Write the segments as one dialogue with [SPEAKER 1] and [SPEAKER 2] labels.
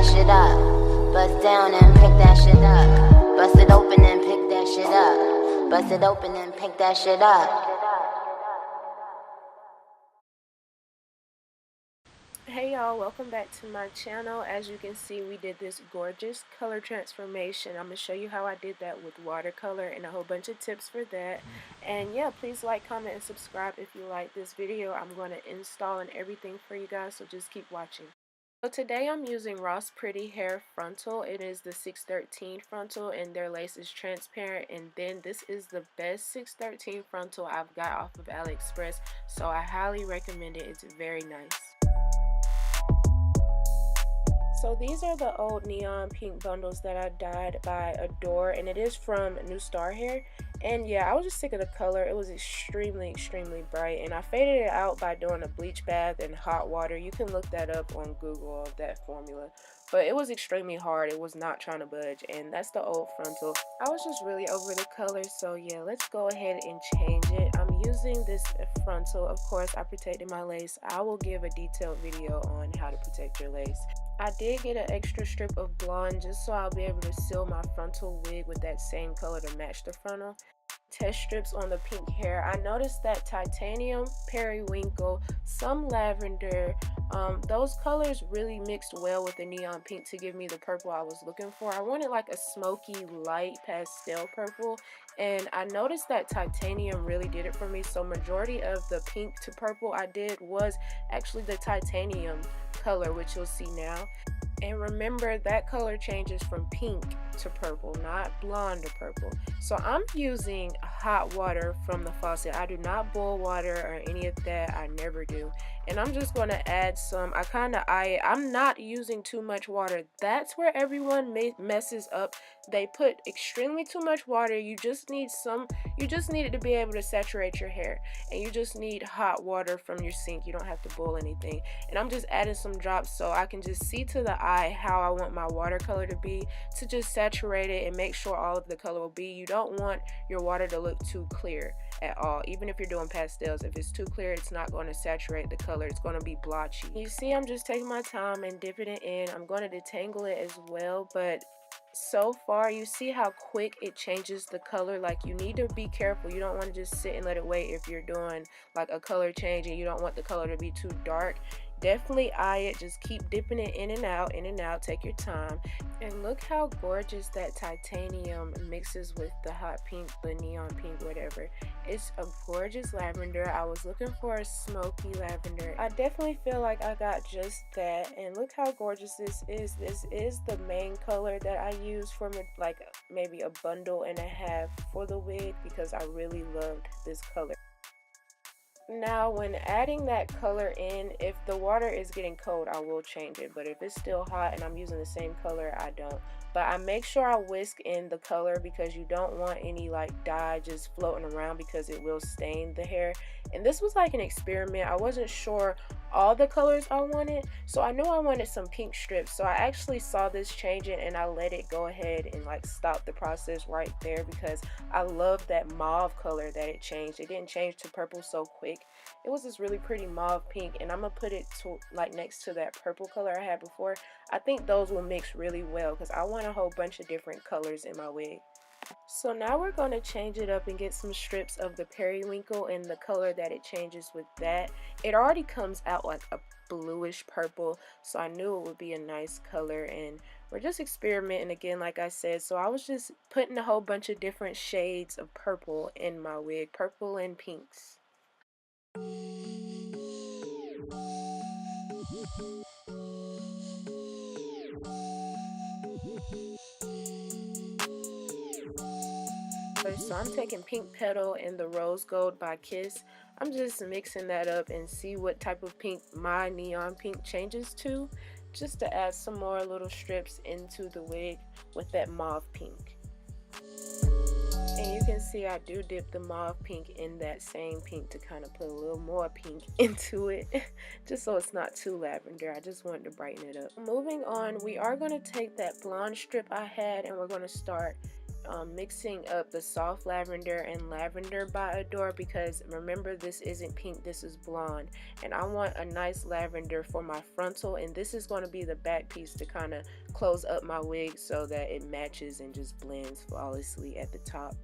[SPEAKER 1] that shit up. Bust down and pick that shit up. Bust it open and pick that shit up. Bust it open and pick that shit up.
[SPEAKER 2] Hey y'all, welcome back to my channel. As you can see, we did this gorgeous color transformation. I'm going to show you how I did that with watercolor and a whole bunch of tips for that. And yeah, please like, comment, and subscribe if you like this video. I'm going to install and everything for you guys, so just keep watching. So today I'm using Ross Pretty Hair Frontal. It is the 613 frontal and their lace is transparent. And then this is the best 613 frontal I've got off of AliExpress. So I highly recommend it. It's very nice. So these are the old neon pink bundles that I dyed by Adore, and it is from New Star Hair. And yeah, I was just sick of the color. It was extremely bright, and I faded it out by doing a bleach bath and hot water. You can look that up on Google, that formula. But it was extremely hard. It was not trying to budge, and that's the old frontal. I was just really over the color, so yeah, let's go ahead and change it. I'm using this frontal. Of course, I protected my lace. I will give a detailed video on how to protect your lace. I did get an extra strip of blonde just so I'll be able to seal my frontal wig with that same color to match the frontal. Test strips on the pink hair. I noticed that titanium, periwinkle, some lavender, those colors really mixed well with the neon pink to give me the purple I was looking for. I wanted like a smoky light pastel purple, and I noticed that titanium really did it for me. So majority of the pink to purple I did was actually the titanium color, which you'll see now. And remember, that color changes from pink to purple, not blonde to purple. So I'm using hot water from the faucet. I do not boil water or any of that. I never do. And I'm just going to add some. I'm not using too much water. That's where everyone messes up. They put extremely too much water. You just need it to be able to saturate your hair. And you just need hot water from your sink. You don't have to boil anything. And I'm just adding some drops so I can just see to the eye how I want my watercolor to be, to just saturate it and make sure all of the color will be. You don't want your water to look too clear at all. Even if you're doing pastels, if it's too clear, it's not going to saturate the color. It's going to be blotchy. You see, I'm just taking my time and dipping it in. I'm going to detangle it as well, but so far you see how quick it changes the color. Like, you need to be careful. You don't want to just sit and let it wait if you're doing like a color change and you don't want the color to be too dark. Definitely eye it. Just keep dipping it in and out, take your time. And look how gorgeous that titanium mixes with the hot pink, the neon pink, whatever. It's a gorgeous lavender. I was looking for a smoky lavender. I definitely feel like I got just that. And look how gorgeous this is. This is the main color that I use for like maybe a bundle and a half for the wig, because I really loved this color. Now, when adding that color in, if the water is getting cold, I will change it. But if it's still hot and I'm using the same color, I don't. But I make sure I whisk in the color, because you don't want any like dye just floating around, because it will stain the hair. And this was like an experiment. I wasn't sure all the colors I wanted, so I knew I wanted some pink strips. So I actually saw this changing and I let it go ahead and like stop the process right there, because I love that mauve color that it changed. It didn't change to purple so quick. It was this really pretty mauve pink, and I'm gonna put it to like next to that purple color I had before. I think those will mix really well, because I want a whole bunch of different colors in my wig. So now we're going to change it up and get some strips of the periwinkle and the color that it changes with that. It already comes out like a bluish purple, so I knew it would be a nice color. And we're just experimenting again, like I said. So I was just putting a whole bunch of different shades of purple in my wig, purple and pinks. So I'm taking Pink Petal and the Rose Gold by Kiss. I'm just mixing that up and see what type of pink my neon pink changes to, just to add some more little strips into the wig with that mauve pink. And you can see I do dip the mauve pink in that same pink to kind of put a little more pink into it, just so it's not too lavender. I just wanted to brighten it up. Moving on, we are going to take that blonde strip I had and we're going to start mixing up the soft lavender and lavender by Adore, because remember, this isn't pink, this is blonde, and I want a nice lavender for my frontal, and this is going to be the back piece to kind of close up my wig so that it matches and just blends flawlessly at the top.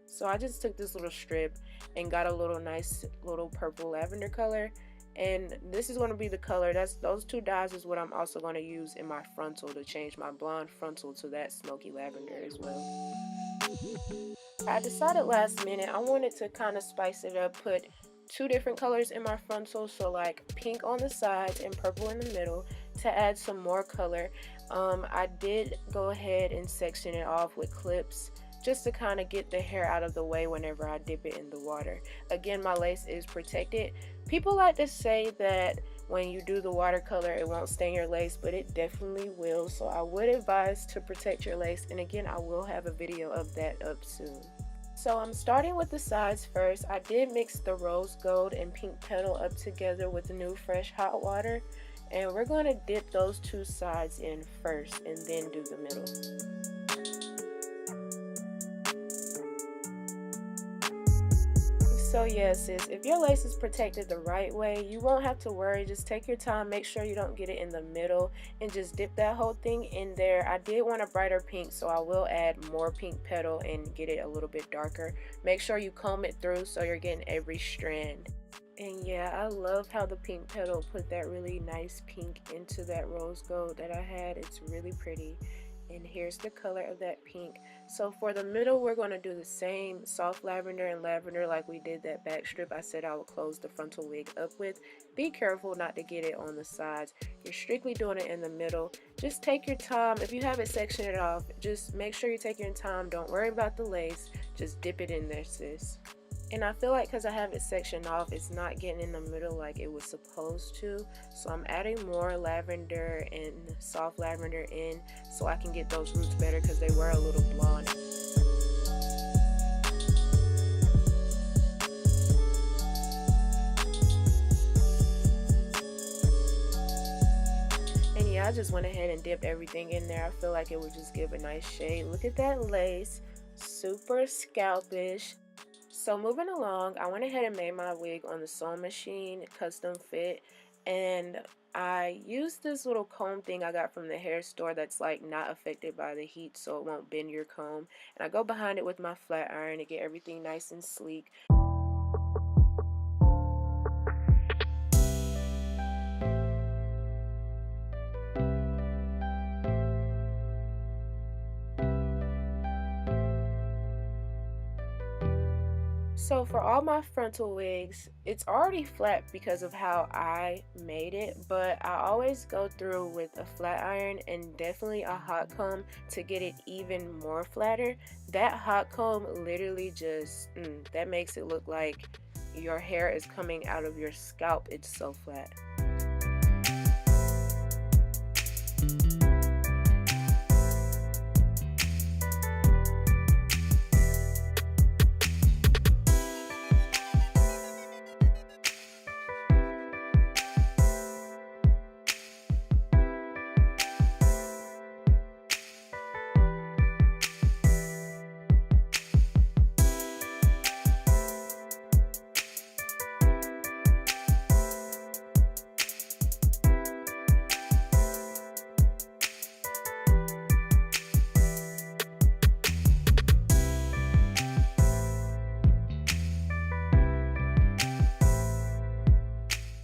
[SPEAKER 2] So I just took this little strip and got a little nice little purple lavender color, and this is going to be the color. Those two dyes is what I'm also going to use in my frontal to change my blonde frontal to that smoky lavender as well. I decided last minute I wanted to kind of spice it up, put two different colors in my frontal, so like pink on the sides and purple in the middle to add some more color. I did go ahead and section it off with clips just to kind of get the hair out of the way whenever I dip it in the water. Again, my lace is protected. People like to say that when you do the watercolor it won't stain your lace, but it definitely will, so I would advise to protect your lace, and again, I will have a video of that up soon. So I'm starting with the sides first. I did mix the rose gold and pink petal up together with the new fresh hot water, and we're going to dip those two sides in first and then do the middle. So yes, sis, if your lace is protected the right way, you won't have to worry. Just take your time, make sure you don't get it in the middle, and just dip that whole thing in there. I did want a brighter pink, so I will add more pink petal and get it a little bit darker. Make sure you comb it through so you're getting every strand. And yeah, I love how the pink petal put that really nice pink into that rose gold that I had. It's really pretty. And here's the color of that pink. So for the middle, we're going to do the same soft lavender and lavender like we did that back strip I said I would close the frontal wig up with. Be careful not to get it on the sides. You're strictly doing it in the middle. Just take your time. If you haven't sectioned it off, just make sure you take your time. Don't worry about the lace. Just dip it in there, sis. And I feel like because I have it sectioned off, it's not getting in the middle like it was supposed to. So I'm adding more lavender and soft lavender in so I can get those roots better, because they were a little blonde. And yeah, I just went ahead and dipped everything in there. I feel like it would just give a nice shade. Look at that lace, super scalpish. So moving along, I went ahead and made my wig on the sewing machine, custom fit, and I used this little comb thing I got from the hair store that's like not affected by the heat, so it won't bend your comb. And I go behind it with my flat iron to get everything nice and sleek. So for all my frontal wigs, it's already flat because of how I made it, but I always go through with a flat iron and definitely a hot comb to get it even more flatter. That hot comb literally just, that makes it look like your hair is coming out of your scalp. It's so flat.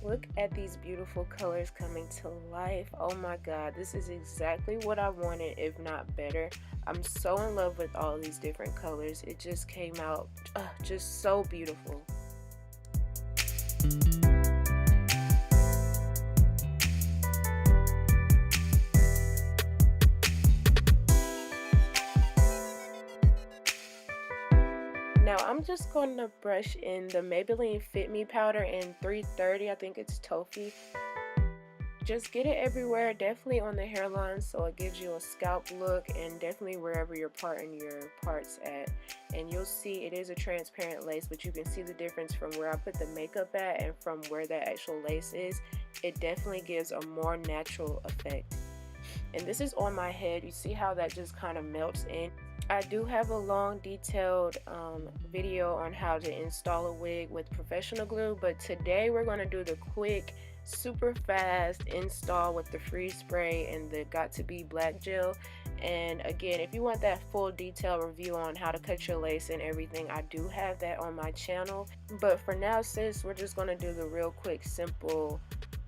[SPEAKER 2] Look at these beautiful colors coming to life. Oh my god, this is exactly what I wanted, if not better. I'm so in love with all these different colors. It just came out just so beautiful. Now I'm just going to brush in the Maybelline Fit Me powder in 330, I think it's Toffee. Just get it everywhere, definitely on the hairline so it gives you a scalp look, and definitely wherever you're parting your parts at. And you'll see it is a transparent lace, but you can see the difference from where I put the makeup at and from where that actual lace is. It definitely gives a more natural effect. And this is on my head. You see how that just kind of melts in. I do have a long detailed video on how to install a wig with professional glue, but today we're going to do the quick, super fast install with the freeze spray and the got to be black gel. And again, if you want that full detailed review on how to cut your lace and everything, I do have that on my channel. But for now, sis, we're just going to do the real quick, simple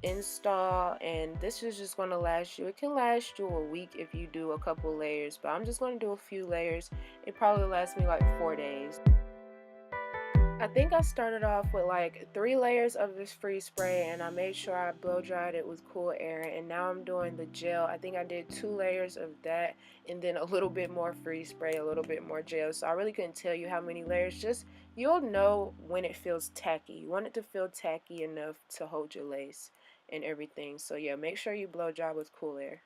[SPEAKER 2] install, and this is just going to last you, it can last you a week if you do a couple layers, but I'm just going to do a few layers. It probably lasts me like 4 days. I think I started off with like 3 layers of this freeze spray, and I made sure I blow dried it with cool air, and now I'm doing the gel. I think I did 2 layers of that and then a little bit more freeze spray, a little bit more gel. So I really couldn't tell you how many layers. Just, you'll know when it feels tacky. You want it to feel tacky enough to hold your lace and everything. So yeah, make sure you blow dry with cool air.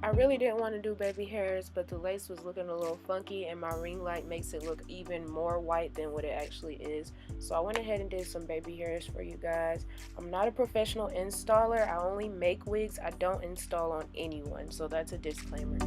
[SPEAKER 2] I really didn't want to do baby hairs, but the lace was looking a little funky and my ring light makes it look even more white than what it actually is. So I went ahead and did some baby hairs for you guys. I'm not a professional installer. I only make wigs. I don't install on anyone, so that's a disclaimer.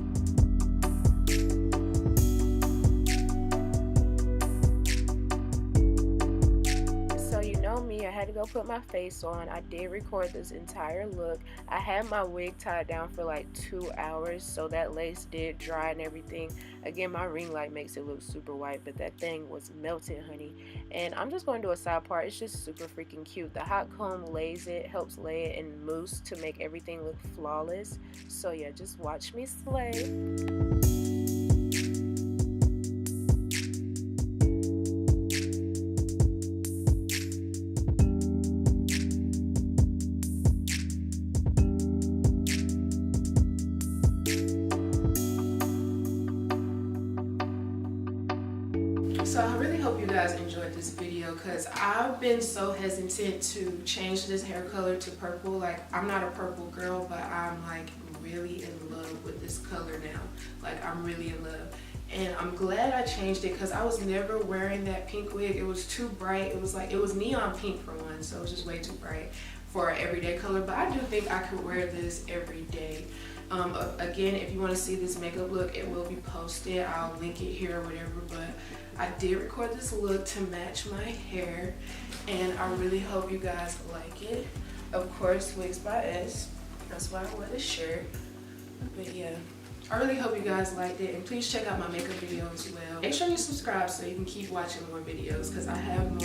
[SPEAKER 2] So you know me, I had to go put my face on. I did record this entire look. I had my wig tied down for like 2 hours, so that lace did dry and everything. Again, my ring light makes it look super white, but that thing was melted, honey. And I'm just going to do a side part. It's just super freaking cute. The hot comb lays it, helps lay it in mousse to make everything look flawless. So yeah, just watch me slay. So I really hope you guys enjoyed this video, because I've been so hesitant to change this hair color to purple. Like, I'm not a purple girl, but I'm like really in love with this color now. Like, I'm really in love. And I'm glad I changed it, because I was never wearing that pink wig. It was too bright. It was like, it was neon pink for one, so it was just way too bright for an everyday color. But I do think I could wear this every day. Again, if you want to see this makeup look, it will be posted. I'll link it here or whatever, but I did record this look to match my hair, and I really hope you guys like it. Of course, Wigs by S. That's why I wore this shirt. But yeah, I really hope you guys liked it, and please check out my makeup video as well. Make sure you subscribe so you can keep watching more videos, because I have more